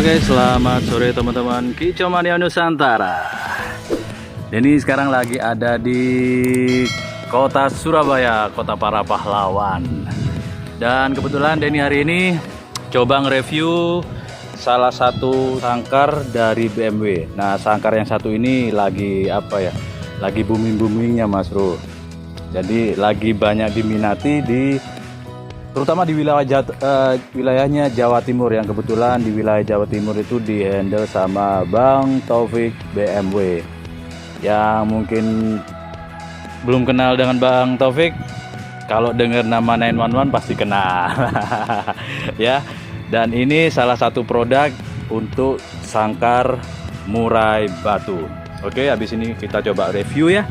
Oke, selamat sore teman-teman Kicau Mania Nusantara. Denny sekarang lagi ada di kota Surabaya, kota para pahlawan. Dan kebetulan Denny hari ini coba nge-review salah satu sangkar dari BMW. Nah, sangkar yang satu ini lagi apa ya? Lagi booming-boomingnya Mas Bro. Jadi lagi banyak diminati terutama di wilayahnya Jawa Timur, yang kebetulan di wilayah Jawa Timur itu dihandle sama Bang Taufik BMW. Yang mungkin belum kenal dengan Bang Taufik, kalau dengar nama 911 pasti kenal. Ya. Dan ini salah satu produk untuk sangkar murai batu. Oke, habis ini kita coba review ya.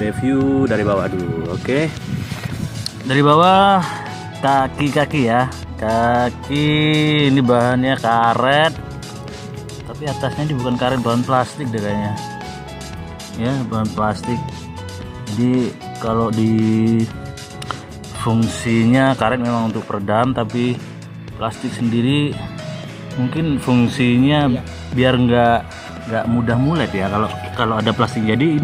Review dari bawah dulu. Oke. Dari bawah, kaki ya, kaki ini bahannya karet, tapi atasnya ini bukan karet, bahan plastik deh kayaknya ya, bahan plastik. Jadi kalau di fungsinya karet memang untuk peredam, tapi plastik sendiri mungkin fungsinya biar nggak mudah mulet ya kalau ada plastik. Jadi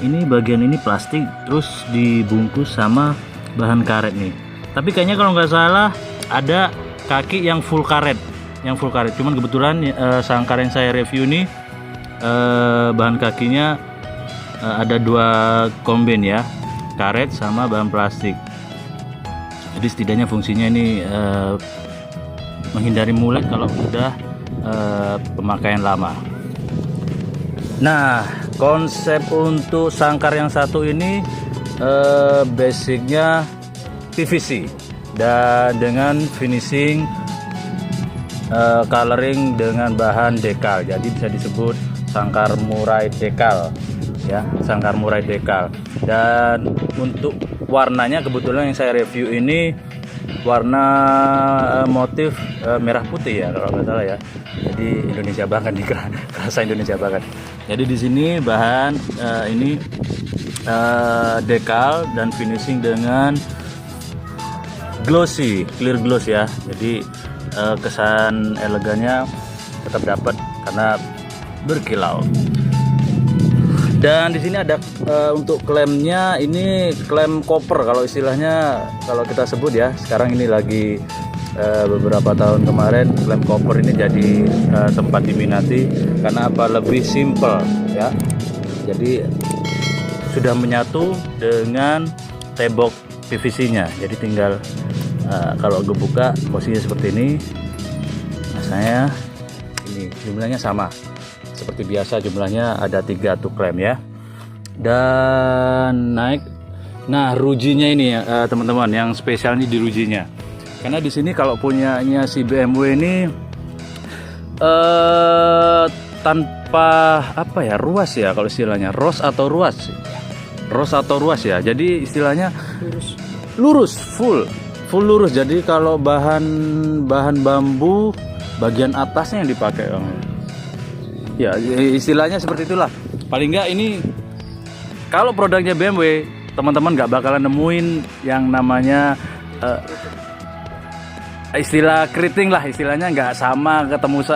ini bagian ini plastik terus dibungkus sama bahan karet nih. Tapi kayaknya kalau nggak salah ada kaki yang full karet, Cuman kebetulan sangkar yang saya review ini bahan kakinya ada dua kombin ya, karet sama bahan plastik. Jadi setidaknya fungsinya ini menghindari mulet kalau udah pemakaian lama. Nah, konsep untuk sangkar yang satu ini basicnya PVC dan dengan finishing coloring dengan bahan dekal, jadi bisa disebut sangkar murai dekal ya, sangkar murai dekal. Dan untuk warnanya kebetulan yang saya review ini warna motif merah putih ya kalau nggak salah ya, jadi Indonesia banget nih, kerasa Indonesia banget. Jadi di sini bahan ini dekal dan finishing dengan glossy, clear gloss ya. Jadi kesan elegannya tetap dapat karena berkilau. Dan di sini ada untuk klemnya, ini klem koper kalau istilahnya, kalau kita sebut ya. Sekarang ini lagi beberapa tahun kemarin klem koper ini jadi sempat diminati karena apa? Lebih simple ya. Jadi sudah menyatu dengan tembok PVC-nya. Jadi tinggal kalau gue buka posisinya seperti ini. Masanya ini jumlahnya sama seperti biasa, jumlahnya ada 3 tuh klem ya. Dan naik. Nah, rujinya ini ya teman-teman, yang spesial ini di rujinya. Karena di sini kalau punyanya si BMW ini tanpa apa ya, ruas ya kalau istilahnya, ros atau ruas ya. Jadi istilahnya lurus full lurus. Jadi kalau bahan bambu bagian atasnya yang dipakai ya, istilahnya seperti itulah. Paling enggak ini kalau produknya BMW, teman-teman nggak bakalan nemuin yang namanya istilah keriting lah, istilahnya nggak sama, ketemu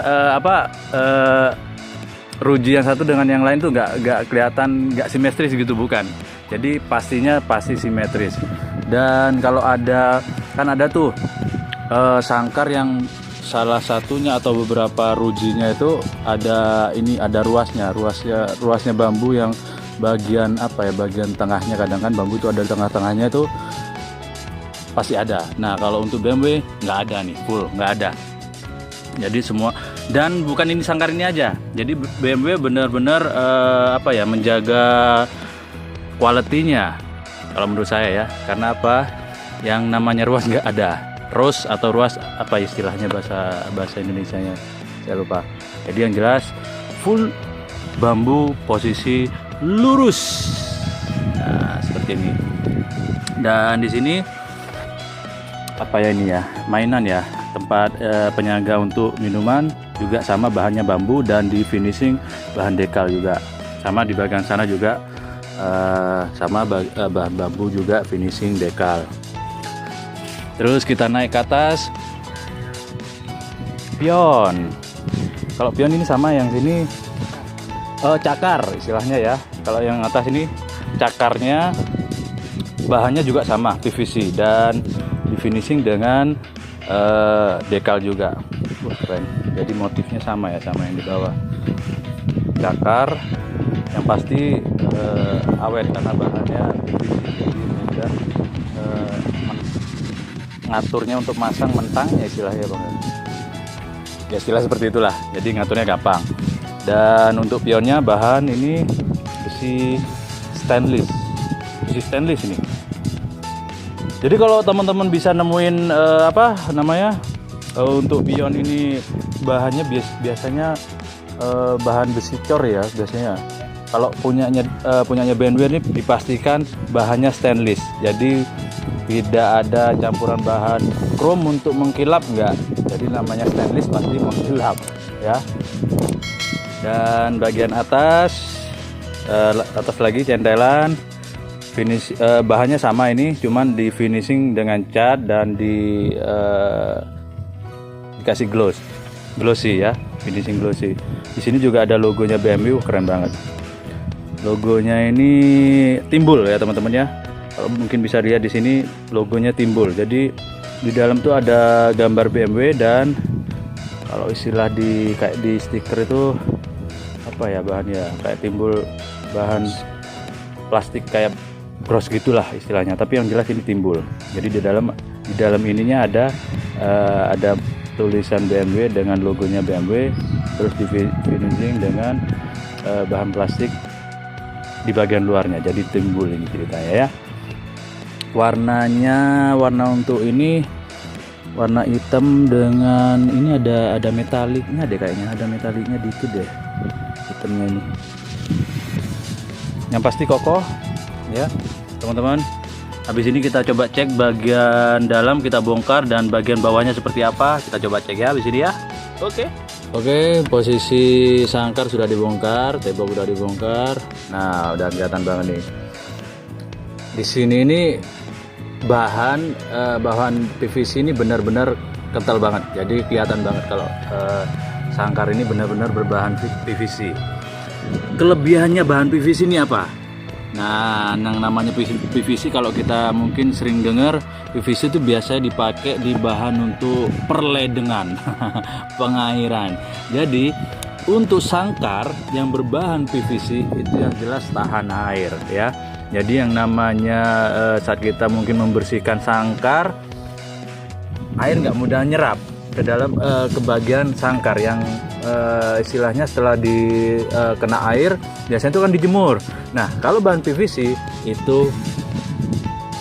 ruji yang satu dengan yang lain tuh nggak kelihatan, nggak simetris gitu, bukan. Jadi pasti simetris. Dan kalau ada, kan ada tuh sangkar yang salah satunya atau beberapa rujinya itu ada ruasnya bambu yang bagian bagian tengahnya. Kadang kan bambu itu ada di tengah-tengahnya itu pasti ada. Nah kalau untuk BMW nggak ada nih, full nggak ada. Jadi semua, dan bukan ini sangkar ini aja. Jadi BMW benar-benar menjaga kualitinya kalau menurut saya ya. Karena apa? Yang namanya ruas nggak ada. Rose atau ruas apa istilahnya bahasa Indonesianya, saya lupa. Jadi yang jelas full bambu posisi lurus. Nah seperti ini. Dan di sini mainan ya, tempat penyaga untuk minuman juga sama, bahannya bambu, dan di finishing bahan dekal juga sama. Di bagian sana juga sama bahan bambu juga, finishing dekal. Terus kita naik ke atas, pion. Kalau pion ini sama, yang sini cakar istilahnya ya. Kalau yang atas ini cakarnya, bahannya juga sama PVC, dan di finishing dengan dekal juga. Wah keren. Jadi motifnya sama ya, sama yang di bawah. Cakar yang pasti awet karena bahannya PVC, jadi mudah ngaturnya untuk masang mentang ya istilahnya bang. Ya istilah seperti itulah. Jadi ngaturnya gampang. Dan untuk pionnya bahan ini besi stainless ini. Jadi kalau teman-teman bisa nemuin untuk pion ini bahannya biasanya bahan besi cor ya biasanya. Kalau punyanya BMW ini dipastikan bahannya stainless. Jadi tidak ada campuran bahan krom untuk mengkilap, enggak. Jadi namanya stainless pasti mengkilap ya. Dan bagian atas lagi centelan finish, bahannya sama ini, cuman di finishing dengan cat dan dikasih glossy ya, finishing glossy. Di sini juga ada logonya BMW, keren banget. Logonya ini timbul ya teman-teman ya. Kalau mungkin bisa lihat di sini logonya timbul. Jadi di dalam tuh ada gambar BMW, dan kalau istilah kayak di stiker itu bahannya kayak timbul, bahan plastik kayak bros gitulah istilahnya. Tapi yang jelas ini timbul. Jadi di dalam ininya ada tulisan BMW dengan logonya BMW, terus di finishing dengan bahan plastik di bagian luarnya. Jadi timbul ini ceritanya ya. Warna untuk ini warna hitam dengan ini ada metaliknya deh kayaknya, ada metaliknya dikit deh hitamnya ini. Yang pasti kokoh ya teman-teman. Habis ini kita coba cek bagian dalam, kita bongkar, dan bagian bawahnya seperti apa kita coba cek ya habis ini ya. Oke, posisi sangkar sudah dibongkar, tembok sudah dibongkar. Nah udah kelihatan banget nih. Di sini ini bahan PVC ini benar-benar kental banget. Jadi kelihatan banget kalau sangkar ini benar-benar berbahan PVC. Kelebihannya bahan PVC ini apa? Nah, yang namanya PVC kalau kita mungkin sering dengar, PVC itu biasanya dipakai di bahan untuk perledengan, pengairan. Jadi untuk sangkar yang berbahan PVC itu yang jelas tahan air ya. Jadi yang namanya saat kita mungkin membersihkan sangkar, air nggak mudah nyerap ke dalam ke bagian sangkar yang istilahnya setelah kena air biasanya itu kan dijemur. Nah kalau bahan PVC itu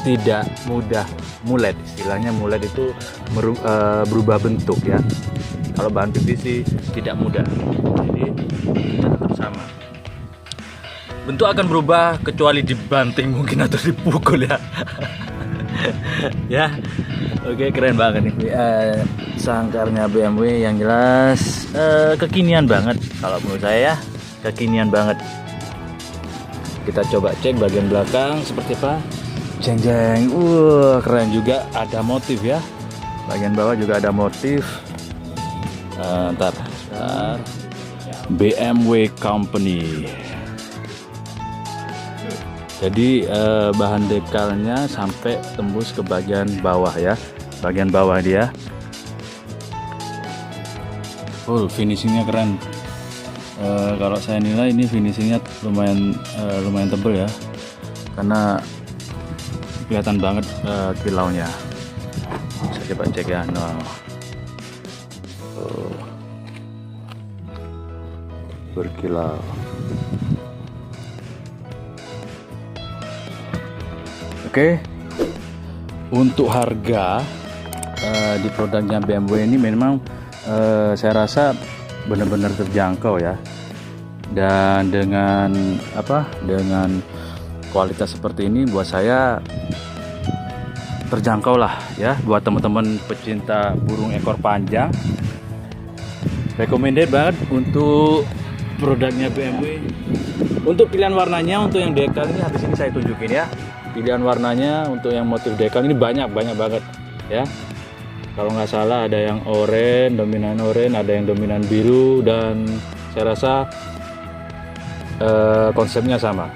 tidak mudah mulet, istilahnya mulet itu berubah bentuk ya. Kalau bahan PVC tidak mudah, jadi tetap sama. Bentuk akan berubah kecuali dibanting mungkin atau dipukul ya. Ya, oke, keren banget nih sangkarnya BMW yang jelas kekinian banget kalau menurut saya ya, kekinian banget. Kita coba cek bagian belakang seperti apa. Jeng jeng, keren juga, ada motif ya. Bagian bawah juga ada motif. Ntar BMW Company. Jadi bahan dekalnya sampai tembus ke bagian bawah ya, bagian bawah dia. full finishingnya keren. Kalau saya nilai ini finishingnya lumayan tebel ya, karena kelihatan banget kilaunya. Saya coba cek ya. Berkilau. Oke, untuk harga di produknya BMW ini memang saya rasa benar-benar terjangkau ya, dan dengan kualitas seperti ini buat saya terjangkau lah ya, buat teman-teman pecinta burung ekor panjang. Recommended banget untuk produknya BMW. Untuk pilihan warnanya, untuk yang decal ini habis ini saya tunjukin ya. Pilihan warnanya untuk yang motif decal ini banyak banget ya. Kalau nggak salah ada yang oranye, dominan oranye, ada yang dominan biru, dan saya rasa konsepnya sama.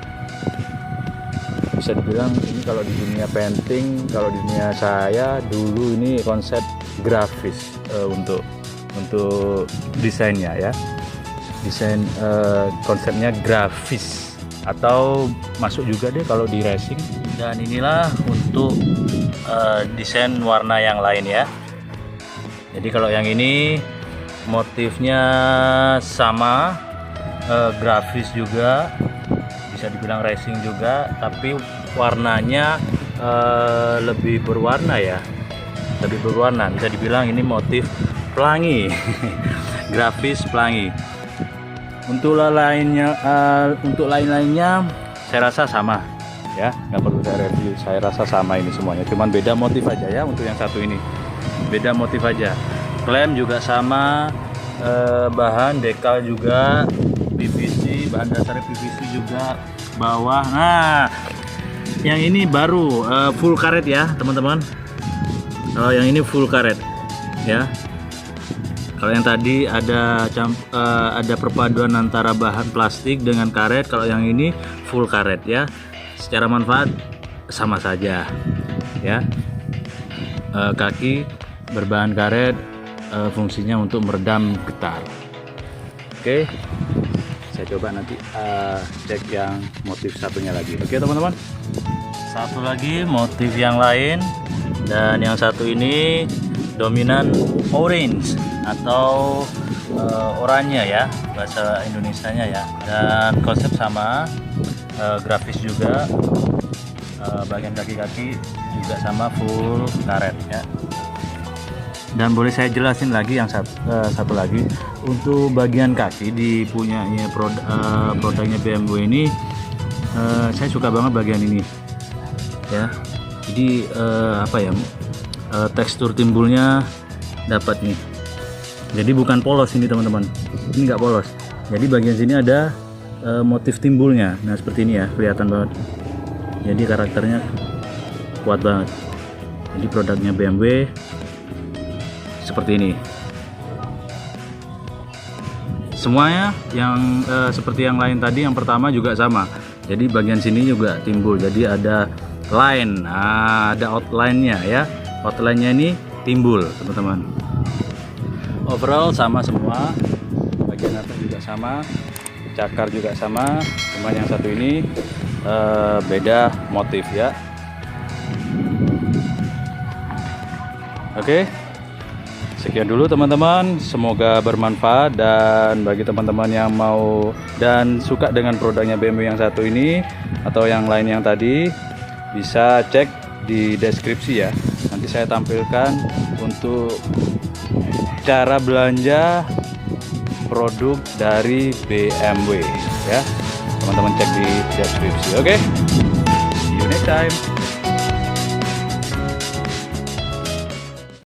Bisa dibilang ini kalau di dunia painting, kalau di dunia saya dulu ini konsep grafis untuk desainnya ya. Desain konsepnya grafis, atau masuk juga deh kalau di racing. Dan inilah untuk desain warna yang lain ya. Jadi kalau yang ini motifnya sama, grafis juga, bisa dibilang racing juga, tapi warnanya lebih berwarna ya, lebih berwarna. Bisa dibilang ini motif pelangi, grafis pelangi. Untuk lain-lainnya saya rasa sama ya, nggak perlu saya review, saya rasa sama ini semuanya, cuman beda motif aja ya. Untuk yang satu ini beda motif aja, klem juga sama, bahan decal juga PVC, bahan dasarnya PVC juga bawah. Nah, yang ini baru full karet ya teman-teman. Kalau yang ini full karet ya. Kalau yang tadi ada perpaduan antara bahan plastik dengan karet, kalau yang ini full karet ya. Secara manfaat sama saja ya. Kaki berbahan karet, fungsinya untuk meredam getar. Oke, saya coba nanti cek yang motif satunya lagi. Oke teman-teman, satu lagi motif yang lain, dan yang satu ini dominan orange atau oranye ya bahasa Indonesianya ya, dan konsep sama, grafis juga, bagian kaki-kaki juga sama full karet ya. Dan boleh saya jelasin lagi yang satu lagi, untuk bagian kaki di punyanya produknya BMW ini, saya suka banget bagian ini ya. Jadi tekstur timbulnya dapat nih. Jadi bukan polos ini teman-teman, ini nggak polos. Jadi bagian sini ada motif timbulnya. Nah seperti ini ya, kelihatan banget. Jadi karakternya kuat banget. Jadi produknya BMW seperti ini. Semuanya yang seperti yang lain tadi, yang pertama juga sama. Jadi bagian sini juga timbul. Jadi ada line, ada outline-nya ya. Outline-nya ini timbul teman-teman. Overall sama semua, bagian atas juga sama, cakar juga sama, cuma yang satu ini beda motif ya. Oke, sekian dulu teman-teman, semoga bermanfaat. Dan bagi teman-teman yang mau dan suka dengan produknya BMW yang satu ini atau yang lain yang tadi, bisa cek di deskripsi ya. Nanti saya tampilkan untuk cara belanja produk dari BMW ya. Teman-teman cek di deskripsi. Oke, see you next time.